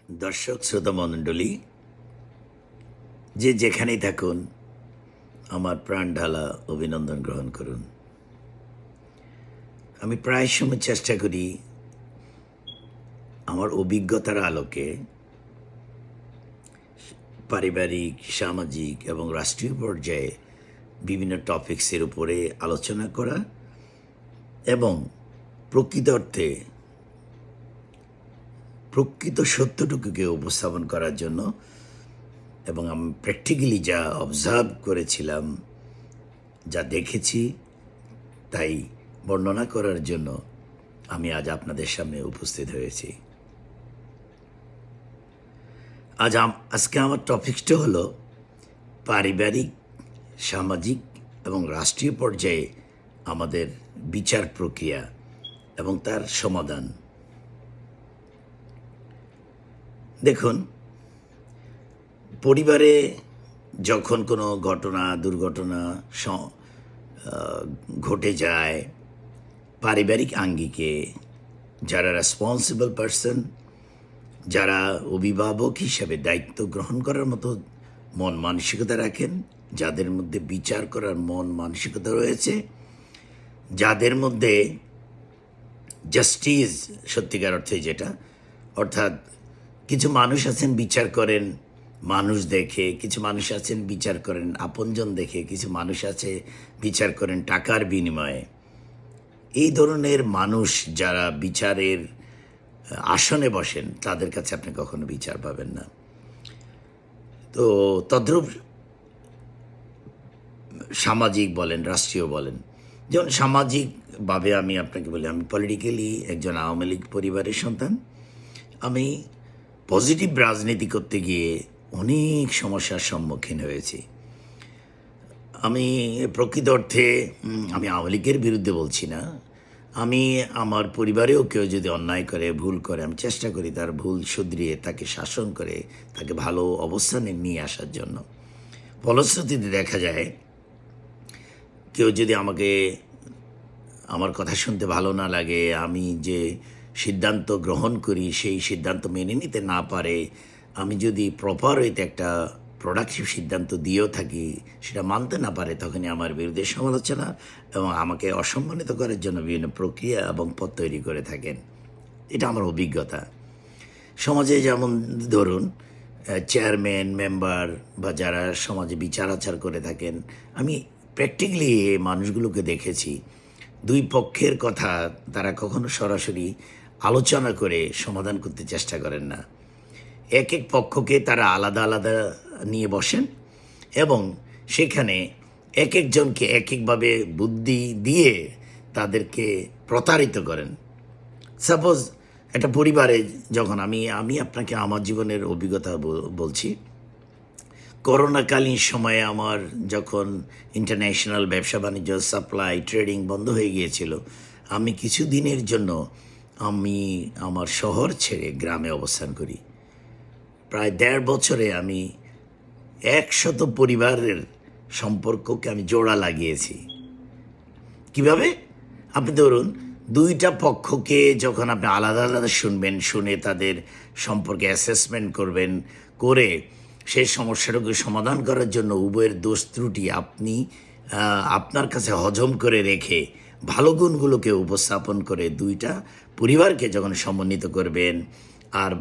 দর্শক শ্রোতা মণ্ডলী, যে যেখানেই থাকুন, আমার প্রাণ ঢালা অভিনন্দন গ্রহণ করুন। আমি প্রায় সময় চেষ্টা করি আমার অভিজ্ঞতার আলোকে পারিবারিক, সামাজিক এবং রাষ্ট্রীয় পর্যায়ে বিভিন্ন টপিক্সের উপরে আলোচনা করা এবং প্রকৃত অর্থে প্রকৃত সত্যটুকুকে উপস্থাপন করার জন্য এবং আমি প্র্যাকটিক্যালি যা অবজার্ভ করেছিলাম, যা দেখেছি, তাই বর্ণনা করার জন্য আমি আজ আপনাদের সামনে উপস্থিত হয়েছি। আজকে আমার টপিকসটা হলো পারিবারিক, সামাজিক এবং রাষ্ট্রীয় পর্যায়ে আমাদের বিচার প্রক্রিয়া এবং তার সমাধান। দেখুন, পরিবারে যখন কোনো দুর্ঘটনা ঘটে যায়, পারিবারিক আঙ্গিকে যারা রেসপন্সিবল পারসন, যারা অভিভাবক হিসেবে দায়িত্ব গ্রহণ করার মতো মন মানসিকতা রাখেন, যাদের মধ্যে বিচার করার মন মানসিকতা রয়েছে, যাদের মধ্যে জাস্টিস সত্যিকার অর্থে যেটা, অর্থাৎ কিছু মানুষ আছেন বিচার করেন মানুষ দেখে, কিছু মানুষ আছেন বিচার করেন আপনজন দেখে, কিছু মানুষ আছে বিচার করেন টাকার বিনিময়ে। এই ধরনের মানুষ যারা বিচারের আসনে বসেন, তাদের কাছে আপনি কখনো বিচার পাবেন না। তো তদ্রূপ সামাজিক বলেন, রাষ্ট্রীয় বলেন। যেমন সামাজিকভাবে আমি আপনাকে বলি, আমি পলিটিক্যালি একজন আওয়ামী লীগ পরিবারের সন্তান। আমি পজিটিভ রাজনীতি করতে গিয়ে অনেক সমস্যার সম্মুখীন হয়েছি। আমি প্রকৃত অর্থে আমি আওয়ামী লীগের বিরুদ্ধে বলছি না। আমি আমার পরিবারেও কেউ যদি অন্যায় করে, ভুল করে, আমি চেষ্টা করি তার ভুল শুধরিয়ে তাকে শাসন করে তাকে ভালো অবস্থানে নিয়ে আসার জন্য। ফলশ্রুতিতে দেখা যায় কেউ যদি আমার কথা শুনতে ভালো না লাগে, আমি যে সিদ্ধান্ত গ্রহণ করি সেই সিদ্ধান্ত মেনে নিতে না পারে, আমি যদি প্রপার ওয়েতে একটা প্রোডাক্টিভ সিদ্ধান্ত দিয়েও থাকি, সেটা মানতে না পারে, তখনই আমার বিরুদ্ধে সমালোচনা এবং আমাকে অসম্মানিত করার জন্য বিভিন্ন প্রক্রিয়া এবং পথ তৈরি করে থাকেন। এটা আমার অভিজ্ঞতা। সমাজে যেমন ধরুন চেয়ারম্যান, মেম্বার বা যারা সমাজে বিচার আচার করে থাকেন, আমি প্র্যাকটিক্যালি এই মানুষগুলোকে দেখেছি। দুই পক্ষের কথা তারা কখনো সরাসরি আলোচনা করে সমাধান করতে চেষ্টা করেন না। এক এক পক্ষকে তারা আলাদা আলাদা নিয়ে বসেন এবং সেখানে এক একজনকে এক একভাবে বুদ্ধি দিয়ে তাদেরকে প্রতারিত করেন। সাপোজ একটা পরিবারে যখন আমি আপনাকে আমার জীবনের অভিজ্ঞতা বলছি। করোনাকালীন সময়ে আমার যখন ইন্টারন্যাশনাল ব্যবসা বাণিজ্য, সাপ্লাই, ট্রেডিং বন্ধ হয়ে গিয়েছিল, আমি কিছু দিনের জন্য আমার শহর ছেড়ে গ্রামে অবস্থান করি। প্রায় 1.5 বছরে আমি 100 পরিবারের সম্পর্ককে আমি জোড়া লাগিয়েছি। কিভাবে? আপনি ধরুন, দুইটা পক্ষকে যখন আপনি আলাদা আলাদা শুনবেন, শুনে তাদের সম্পর্কে অ্যাসেসমেন্ট করবেন, করে সেই সমস্যাটাকে সমাধান করার জন্য উভয়ের দোষ ত্রুটি আপনি আপনার কাছে হজম করে রেখে ভালো গুণগুলোকে উপস্থাপন করে দুইটা পরিবারকে যখন সমন্বিত করবেন, আর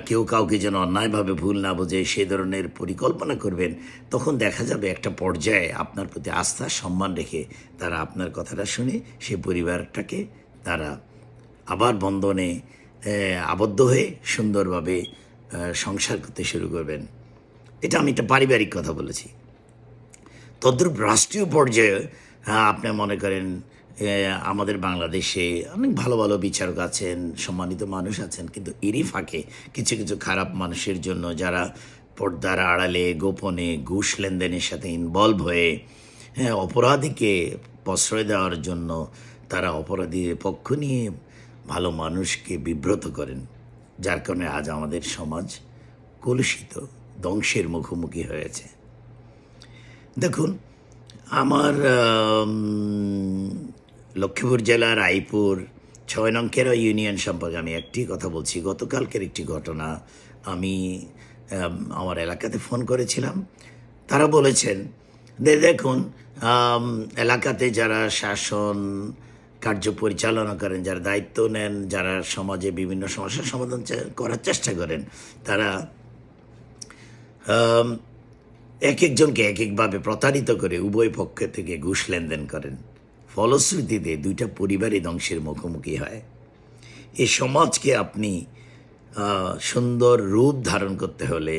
কেউ কাউকে যেন অন্যায়ভাবে ভুল না বোঝে সে ধরনের পরিকল্পনা করবেন, তখন দেখা যাবে একটা পর্যায়ে আপনার প্রতি আস্থা, সম্মান রেখে তারা আপনার কথাটা শুনে সেই পরিবারটাকে তারা আবার বন্ধনে আবদ্ধ হয়ে সুন্দরভাবে সংসার করতে শুরু করবেন। এটা আমি একটা পারিবারিক কথা বলেছি। তদ্রূপ রাষ্ট্রীয় পর্যায়ে আপনি মনে করেন আমাদের বাংলাদেশে অনেক ভালো ভালো বিচারক আছেন, সম্মানিত মানুষ আছেন, কিন্তু এরই ফাঁকে কিছু কিছু খারাপ মানুষের জন্য যারা পর্দার আড়ালে গোপনে ঘুষ লেনদেনের সাথে ইনভলভ হয়ে অপরাধীকে প্রশ্রয় দেওয়ার জন্য তারা অপরাধীর পক্ষ নিয়ে ভালো মানুষকে বিব্রত করেন, যার কারণে আজ আমাদের সমাজ কলুষিত, ধ্বংসের মুখোমুখি হয়েছে। দেখুন, আমার লক্ষ্মীপুর জেলার রায়পুর 6 নং কেরা ইউনিয়ন সম্পর্কে আমি একটি কথা বলছি। গতকালকের একটি ঘটনা। আমি আমার এলাকাতে ফোন করেছিলাম। তারা বলেছেন দেখুন, এলাকাতে যারা শাসন কার্য পরিচালনা করেন, যারা দায়িত্ব নেন, যারা সমাজে বিভিন্ন সমস্যার সমাধান করার চেষ্টা করেন, তারা এক একজনকে এক একভাবে প্রতারিত করে উভয় পক্ষ থেকে ঘুষ লেনদেন করেন। ফলশ্রুতিতে দুইটা পরিবারই ধ্বংসের মুখোমুখি হয়। এই সমাজকে আপনি সুন্দর রূপ ধারণ করতে হলে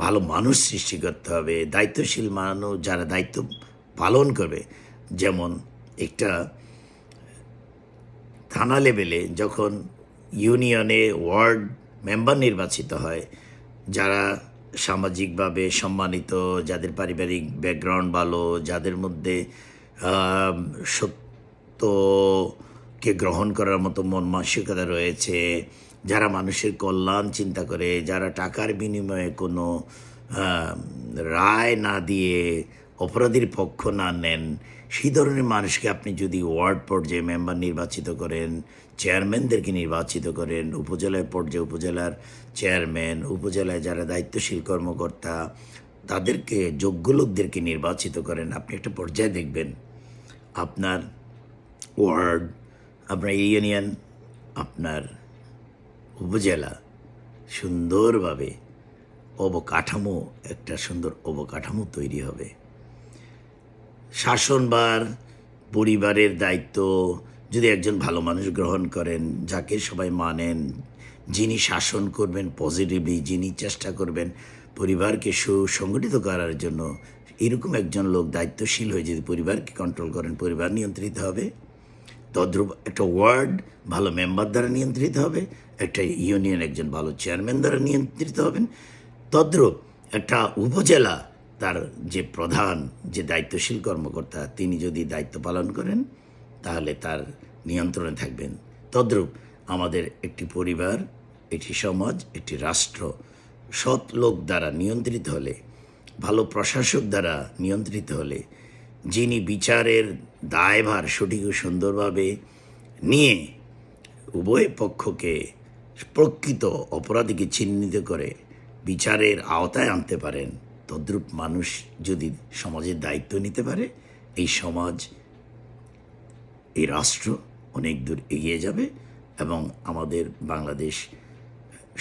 ভালো মানুষ সৃষ্টি করতে হবে, দায়িত্বশীল মানুষ যারা দায়িত্ব পালন করবে। যেমন একটা থানা লেভেলে যখন ইউনিয়নে ওয়ার্ড মেম্বার নির্বাচিত হয়, যারা সামাজিকভাবে সম্মানিত, যাদের পারিবারিক ব্যাকগ্রাউন্ড ভালো, যাদের মধ্যে সত্যকে গ্রহণ করার মতো মন মানসিকতা রয়েছে, যারা মানুষের কল্যাণ চিন্তা করে, যারা টাকার বিনিময়ে কোনো রায় না দিয়ে অপরাধীর পক্ষ না নেন, সেই ধরনের মানুষকে আপনি যদি ওয়ার্ড পর্যায়ে মেম্বার নির্বাচিত করেন, চেয়ারম্যানদেরকে নির্বাচিত করেন, উপজেলায় পর্যায়ে উপজেলার চেয়ারম্যান, উপজেলায় যারা দায়িত্বশীল কর্মকর্তা, তাদেরকে যোগ্য লোকদেরকে নির্বাচিত করেন, আপনি একটা পর্যায়ে দেখবেন আপনার ওয়ার্ড, আপনার ইউনিয়ন, আপনার উপজেলা সুন্দরভাবে অবকাঠামো, একটা সুন্দর অবকাঠামো তৈরি হবে। শাসনভার, পরিবারের দায়িত্ব যদি একজন ভালো মানুষ গ্রহণ করেন, যাকে সবাই মানেন, যিনি শাসন করবেন পজিটিভলি, যিনি চেষ্টা করবেন পরিবারকে সুসংগঠিত করার জন্য, এরকম একজন লোক দায়িত্বশীল হয়ে যদি পরিবারকে কন্ট্রোল করেন, পরিবার নিয়ন্ত্রিত হবে। তদ্রূপ একটা ওয়ার্ড ভালো মেম্বার দ্বারা নিয়ন্ত্রিত হবে, একটা ইউনিয়ন একজন ভালো চেয়ারম্যান দ্বারা নিয়ন্ত্রিত হবেন। তদ্রূপ একটা উপজেলা তার যে প্রধান, যে দায়িত্বশীল কর্মকর্তা, তিনি যদি দায়িত্ব পালন করেন তাহলে তার নিয়ন্ত্রণে থাকবেন। তদ্রূপ আমাদের একটি পরিবার, একটি সমাজ, একটি রাষ্ট্র সৎ লোক দ্বারা নিয়ন্ত্রিত হলে, ভালো প্রশাসক দ্বারা নিয়ন্ত্রিত হলে, যিনি বিচারের দায়ভার সঠিক ও সুন্দরভাবে নিয়ে উভয় পক্ষকে প্রকৃত অপরাধীকে চিহ্নিত করে বিচারের আওতায় আনতে পারেন, তদ্রূপ মানুষ যদি সমাজের দায়িত্ব নিতে পারে, এই সমাজ, এই রাষ্ট্র অনেক দূর এগিয়ে যাবে এবং আমাদের বাংলাদেশ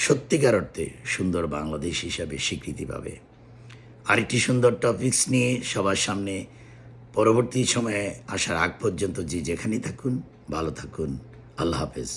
সত্যিকার অর্থে সুন্দর বাংলাদেশ হিসাবে স্বীকৃতি পাবে। আরেকটি সুন্দর টপিকস নিয়ে সবার সামনে পরবর্তী সময়ে আসার আগ পর্যন্ত যে যেখানেই থাকুন, ভালো থাকুন। আল্লাহ হাফেজ।